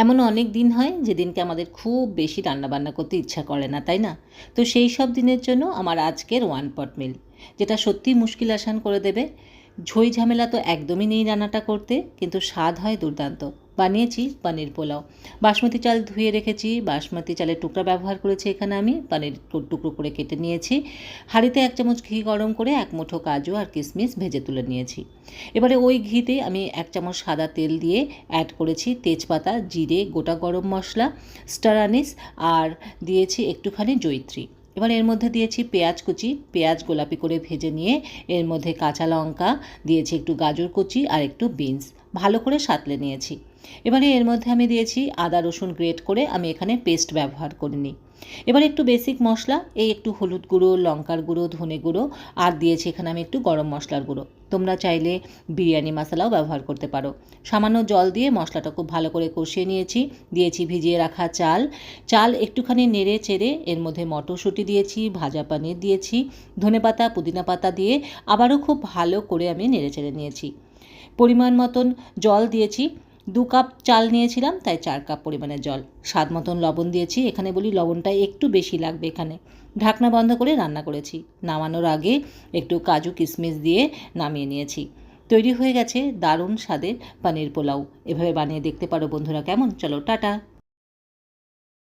এমন অনেক দিন হয় যেদিনকে আমাদের খুব বেশি রান্নাবান্না করতে ইচ্ছা করে না, তাই না? তো সেই সব দিনের জন্য আমার আজকের ওয়ান পট মিল, যেটা সত্যিই মুশকিল আসান করে দেবে। ঝই ঝামেলা তো একদমই নেই রান্নাটা করতে, কিন্তু স্বাদ হয় দুর্দান্ত। বানিয়েছি পনির পোলাও। বাসমতি চাল ধুয়ে রেখেছি, বাসমতি চালের টুকরা ব্যবহার করেছি এখানে আমি। পনির টুকরো করে কেটে নিয়েছি। হাঁড়িতে 1 চামচ ঘি গরম করে 1 মুঠো কাজু আর কিশমিশ ভেজে তুলে নিয়েছি। এবারে ওই ঘিতে আমি 1 চামচ সাদা তেল দিয়ে অ্যাড করেছি তেজপাতা, জিরে, গোটা গরম মশলা, স্টার আনিস আর দিয়েছি একটুখানি জয়িত্রী। এবার এর মধ্যে দিয়েছি পেঁয়াজ কুচি, পেঁয়াজ গোলাপি করে ভেজে নিয়ে এর মধ্যে কাঁচা লঙ্কা দিয়েছি, একটু গাজর কুচি আর একটু বিনস ভালো করে সাঁতলে নিয়েছি। এবারে এর মধ্যে আমি দিয়েছি আদা রসুন গ্রেট করে, আমি এখানে পেস্ট ব্যবহার করিনি। এবার একটু বেসিক মশলা, এই একটু হলুদ গুঁড়ো, লঙ্কার গুঁড়ো, ধনে গুঁড়ো আর দিয়েছি এখানে আমি একটু গরম মশলার গুঁড়ো। তোমরা চাইলে বিরিয়ানি মশলাও ব্যবহার করতে পারো। সামান্য জল দিয়ে মশলাটা খুব ভালো করে কষিয়ে নিয়েছি। দিয়েছি ভিজিয়ে রাখা চাল একটুখানি নেড়ে চেড়ে এর মধ্যে মটরশুঁটি দিয়েছি, ভাজা পনির দিয়েছি, ধনেপাতা পুদিনা পাতা দিয়ে আবারও খুব ভালো করে আমি নেড়ে চেড়ে নিয়েছি। পরিমাণ মতন জল দিয়েছি। 2 কাপ চাল নিয়েছিলাম, তাই 4 কাপ পরিমাণের জল। স্বাদ মতন লবণ দিয়েছি, এখানে বলি লবণটা একটু বেশি লাগবে এখানে। ঢাকনা বন্ধ করে রান্না করেছি। নামানোর আগে একটু কাজু কিশমিশ দিয়ে নামিয়ে নিয়েছি। তৈরি হয়ে গেছে দারুণ স্বাদের পনির পোলাও। এভাবে বানিয়ে দেখতে পারো বন্ধুরা। কেমন? চলো টাটা।